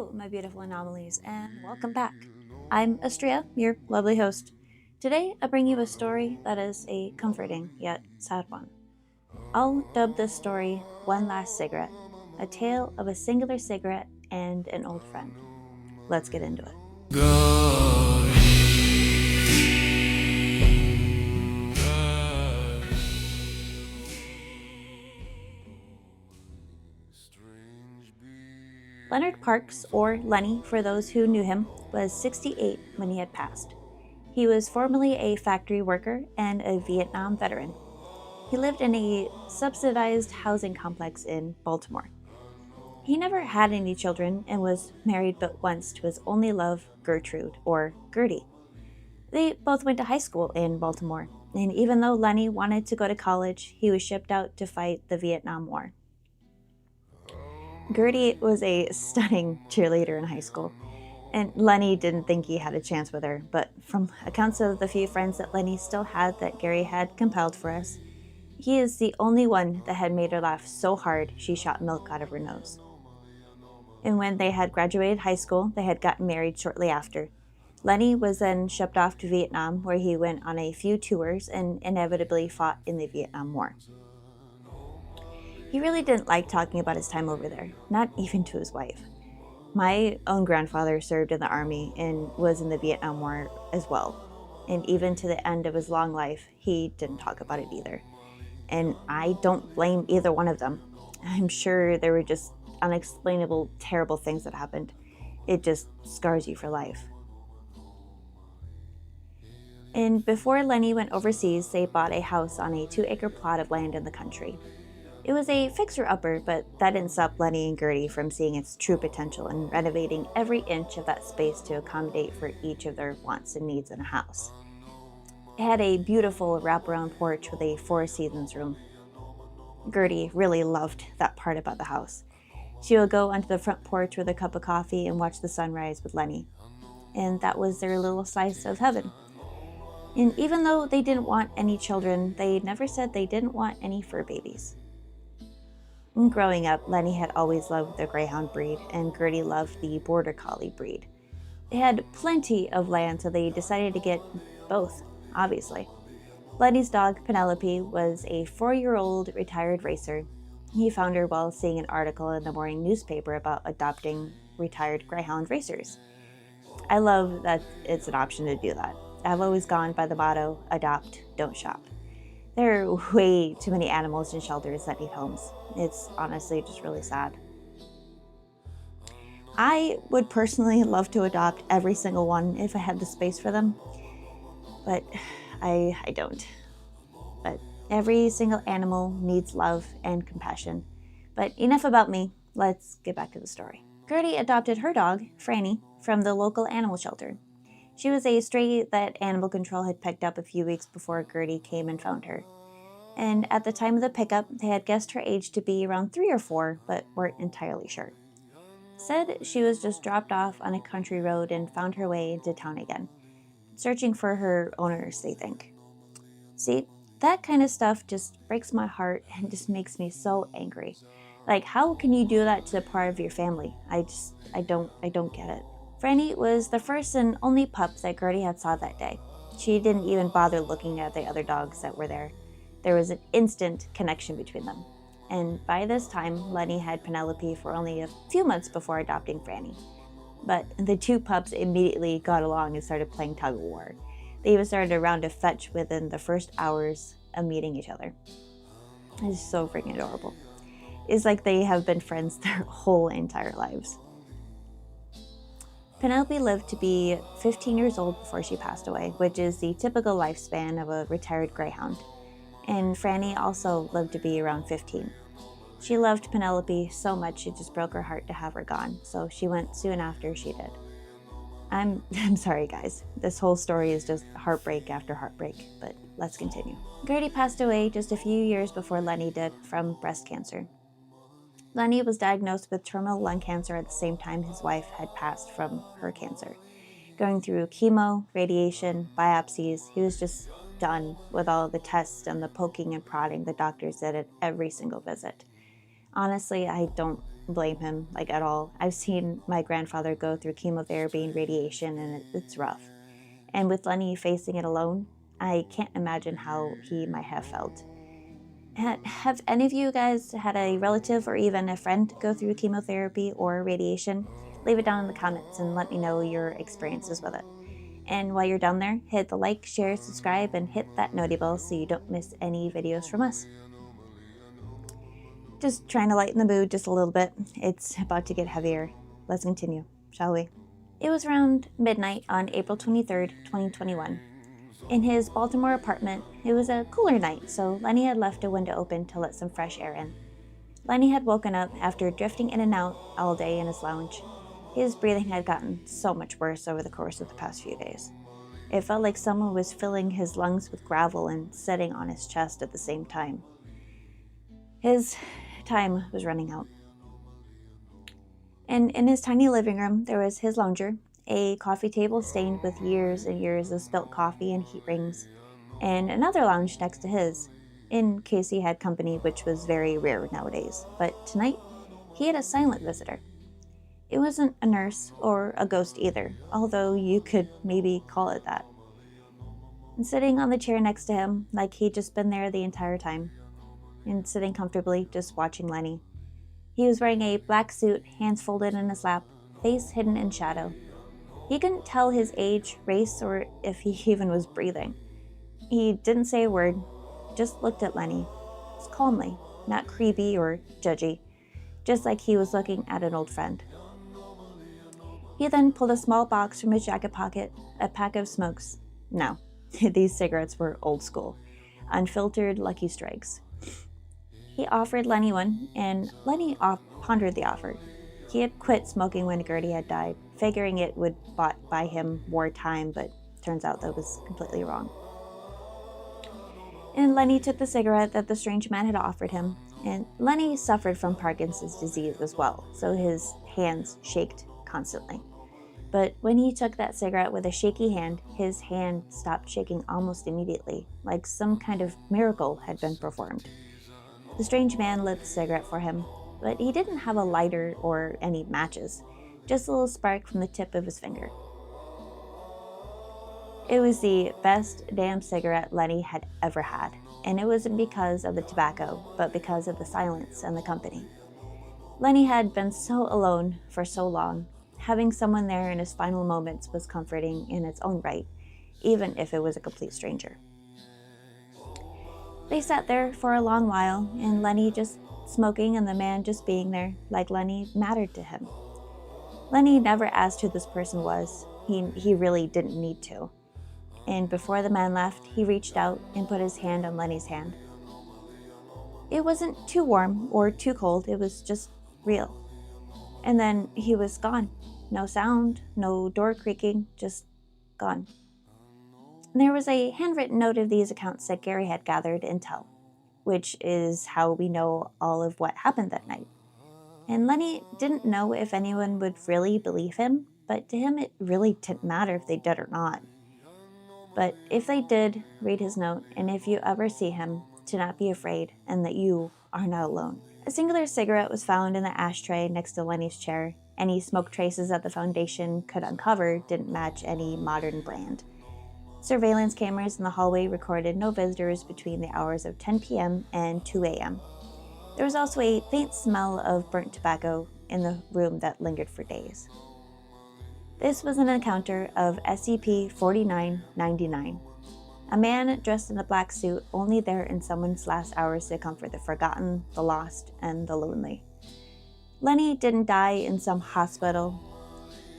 Hello, my beautiful anomalies, and welcome back. I'm Astrea, your lovely host. Today, I bring you a story that is a comforting yet sad one. I'll dub this story One Last Cigarette, a tale of a singular cigarette and an old friend. Let's get into it. Leonard Parks, or Lenny for those who knew him, was 68 when he had passed. He was formerly a factory worker and a Vietnam veteran. He lived in a subsidized housing complex in Baltimore. He never had any children and was married but once to his only love, Gertrude, or Gertie. They both went to high school in Baltimore, and even though Lenny wanted to go to college, he was shipped out to fight the Vietnam War. Gertie was a stunning cheerleader in high school, and Lenny didn't think he had a chance with her, but from accounts of the few friends that Lenny still had that Gary had compiled for us, he is the only one that had made her laugh so hard she shot milk out of her nose. And when they had graduated high school, they had gotten married shortly after. Lenny was then shipped off to Vietnam, where he went on a few tours and inevitably fought in the Vietnam War. He really didn't like talking about his time over there, not even to his wife. My own grandfather served in the Army and was in the Vietnam War as well. And even to the end of his long life, he didn't talk about it either. And I don't blame either one of them. I'm sure there were just unexplainable, terrible things that happened. It just scars you for life. And before Lenny went overseas, they bought a house on a 2-acre plot of land in the country. It was a fixer-upper, but that didn't stop Lenny and Gertie from seeing its true potential and renovating every inch of that space to accommodate for each of their wants and needs in a house. It had a beautiful wraparound porch with a Four Seasons room. Gertie really loved that part about the house. She would go onto the front porch with a cup of coffee and watch the sunrise with Lenny. And that was their little slice of heaven. And even though they didn't want any children, they never said they didn't want any fur babies. Growing up, Lenny had always loved the Greyhound breed, and Gertie loved the Border Collie breed. They had plenty of land, so they decided to get both, obviously. Lenny's dog, Penelope, was a 4-year-old retired racer. He found her while seeing an article in the morning newspaper about adopting retired Greyhound racers. I love that it's an option to do that. I've always gone by the motto, adopt, don't shop. There are way too many animals in shelters that need homes. It's honestly just really sad. I would personally love to adopt every single one if I had the space for them, but I don't. But every single animal needs love and compassion. But enough about me, let's get back to the story. Gertie adopted her dog, Franny, from the local animal shelter. She was a stray that animal control had picked up a few weeks before Gertie came and found her. And at the time of the pickup, they had guessed her age to be around 3 or 4, but weren't entirely sure. Said she was just dropped off on a country road and found her way into town again, searching for her owners, they think. See, that kind of stuff just breaks my heart and just makes me so angry. Like, how can you do that to a part of your family? I don't get it. Franny was the first and only pup that Gertie had saw that day. She didn't even bother looking at the other dogs that were there. There was an instant connection between them. And by this time, Lenny had Penelope for only a few months before adopting Franny. But the two pups immediately got along and started playing tug of war. They even started a round of fetch within the first hours of meeting each other. It's so freaking adorable. It's like they have been friends their whole entire lives. Penelope lived to be 15 years old before she passed away, which is the typical lifespan of a retired Greyhound. And Franny also lived to be around 15. She loved Penelope so much it just broke her heart to have her gone, so she went soon after she did. I'm sorry guys, this whole story is just heartbreak after heartbreak, but let's continue. Gertie passed away just a few years before Lenny did from breast cancer. Lenny was diagnosed with terminal lung cancer at the same time his wife had passed from her cancer. Going through chemo, radiation, biopsies, he was just done with all the tests and the poking and prodding the doctors did at every single visit. Honestly, I don't blame him, like, at all. I've seen my grandfather go through chemotherapy and radiation, and it's rough. And with Lenny facing it alone, I can't imagine how he might have felt. Have any of you guys had a relative or even a friend go through chemotherapy or radiation? Leave it down in the comments and let me know your experiences with it. And while you're down there, hit the like, share, subscribe, and hit that noti bell so you don't miss any videos from us. Just trying to lighten the mood just a little bit. It's about to get heavier. Let's continue, shall we? It was around midnight on April 23rd, 2021. In his Baltimore apartment, it was a cooler night, so Lenny had left a window open to let some fresh air in. Lenny had woken up after drifting in and out all day in his lounge. His breathing had gotten so much worse over the course of the past few days. It felt like someone was filling his lungs with gravel and sitting on his chest at the same time. His time was running out. And in his tiny living room, there was his lounger, a coffee table stained with years and years of spilt coffee and heat rings, and another lounge next to his, in case he had company, which was very rare nowadays. But tonight, he had a silent visitor. It wasn't a nurse or a ghost either, although you could maybe call it that. And sitting on the chair next to him, like he'd just been there the entire time, and sitting comfortably, just watching Lenny. He was wearing a black suit, hands folded in his lap, face hidden in shadow. He couldn't tell his age, race, or if he even was breathing. He didn't say a word, just looked at Lenny, just calmly, not creepy or judgy, just like he was looking at an old friend. He then pulled a small box from his jacket pocket, a pack of smokes. No, these cigarettes were old school, unfiltered Lucky Strikes. He offered Lenny one, and Lenny pondered the offer. He had quit smoking when Gertie had died, figuring it would buy him more time, but turns out that was completely wrong. And Lenny took the cigarette that the strange man had offered him, and Lenny suffered from Parkinson's disease as well, so his hands shaked constantly. But when he took that cigarette with a shaky hand, his hand stopped shaking almost immediately, like some kind of miracle had been performed. The strange man lit the cigarette for him, but he didn't have a lighter or any matches, just a little spark from the tip of his finger. It was the best damn cigarette Lenny had ever had, and it wasn't because of the tobacco, but because of the silence and the company. Lenny had been so alone for so long. Having someone there in his final moments was comforting in its own right, even if it was a complete stranger. They sat there for a long while, and Lenny just smoking and the man just being there, like Lenny mattered to him. Lenny never asked who this person was. He really didn't need to. And before the man left, he reached out and put his hand on Lenny's hand. It wasn't too warm or too cold, it was just real. And then he was gone. No sound, no door creaking, just gone. There was a handwritten note of these accounts that Gary had gathered intel, which is how we know all of what happened that night. And Lenny didn't know if anyone would really believe him, but to him it really didn't matter if they did or not. But if they did, read his note, and if you ever see him, to not be afraid and that you are not alone. A singular cigarette was found in the ashtray next to Lenny's chair. Any smoke traces that the Foundation could uncover didn't match any modern brand. Surveillance cameras in the hallway recorded no visitors between the hours of 10 p.m. and 2 a.m. There was also a faint smell of burnt tobacco in the room that lingered for days. This was an encounter of SCP-4999, a man dressed in a black suit only there in someone's last hours to comfort the forgotten, the lost, and the lonely. Lenny didn't die in some hospital,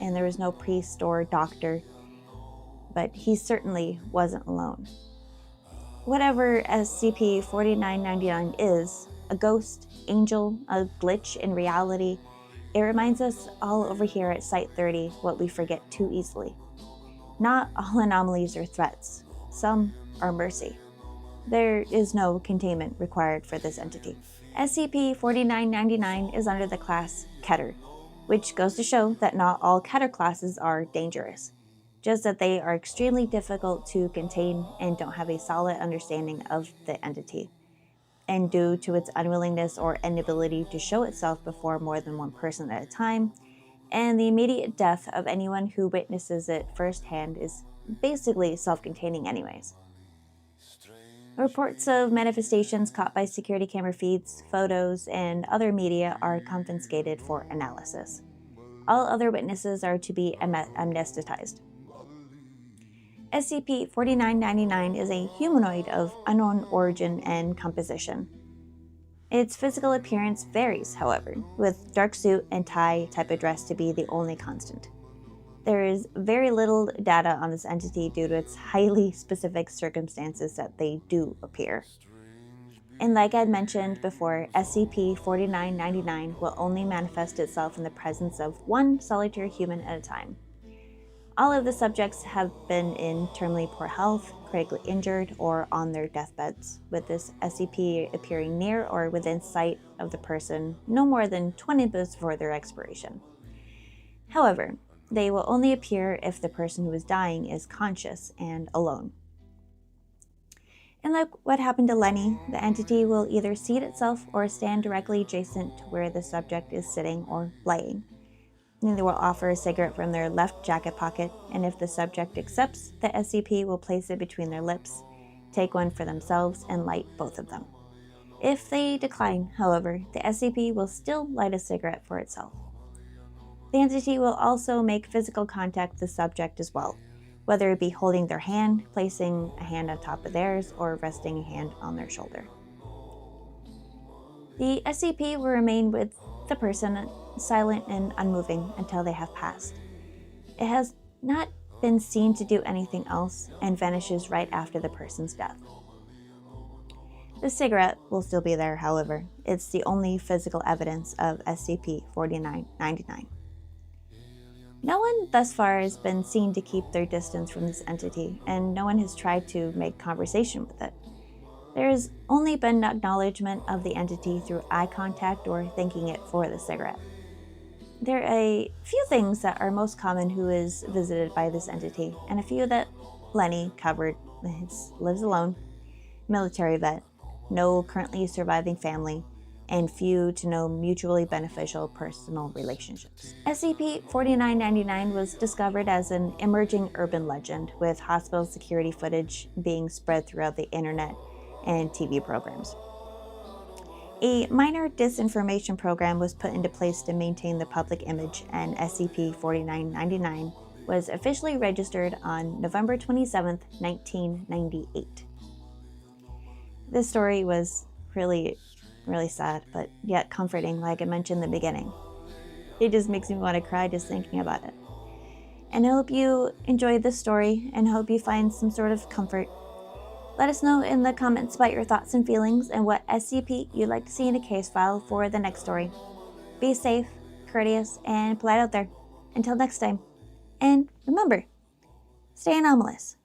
and there was no priest or doctor, but he certainly wasn't alone. Whatever SCP-4999 is, a ghost, angel, a glitch in reality, it reminds us all over here at Site-30 what we forget too easily. Not all anomalies are threats. Some are mercy. There is no containment required for this entity. SCP-4999 is under the class Keter, which goes to show that not all Keter classes are dangerous, just that they are extremely difficult to contain and don't have a solid understanding of the entity. and due to its unwillingness or inability to show itself before more than one person at a time, and the immediate death of anyone who witnesses it firsthand is basically self-containing anyways. Reports of manifestations caught by security camera feeds, photos, and other media are confiscated for analysis. All other witnesses are to be amnesticized. SCP-4999 is a humanoid of unknown origin and composition. Its physical appearance varies, however, with dark suit and tie type of dress to be the only constant. There is very little data on this entity due to its highly specific circumstances that they do appear. And like I had mentioned before, SCP-4999 will only manifest itself in the presence of one solitary human at a time. All of the subjects have been in terminally poor health, critically injured, or on their deathbeds, with this SCP appearing near or within sight of the person no more than 20 minutes before their expiration. However, they will only appear if the person who is dying is conscious and alone. And like what happened to Lenny, the entity will either seat itself or stand directly adjacent to where the subject is sitting or laying. And they will offer a cigarette from their left jacket pocket, and if the subject accepts, the SCP will place it between their lips, take one for themselves, and light both of them. If they decline, however, the SCP will still light a cigarette for itself. The entity will also make physical contact with the subject as well, whether it be holding their hand, placing a hand on top of theirs, or resting a hand on their shoulder. The SCP will remain with the person silent and unmoving until they have passed. It has not been seen to do anything else and vanishes right after the person's death. The cigarette will still be there, however. It's the only physical evidence of SCP-4999. No one thus far has been seen to keep their distance from this entity, and no one has tried to make conversation with it. There has only been acknowledgement of the entity through eye contact or thanking it for the cigarette. There are a few things that are most common who is visited by this entity, and a few that Lenny covered. Lives alone, military vet, no currently surviving family, and few to no mutually beneficial personal relationships. SCP-4999 was discovered as an emerging urban legend, with hospital security footage being spread throughout the internet and TV programs. A minor disinformation program was put into place to maintain the public image, and SCP-4999 was officially registered on November 27, 1998. This story was really sad, but yet comforting, like I mentioned in the beginning. It just makes me want to cry just thinking about it. And I hope you enjoyed this story and hope you find some sort of comfort. Let us know in the comments about your thoughts and feelings and what SCP you'd like to see in a case file for the next story. Be safe, courteous, and polite out there. Until next time. And remember, stay anomalous.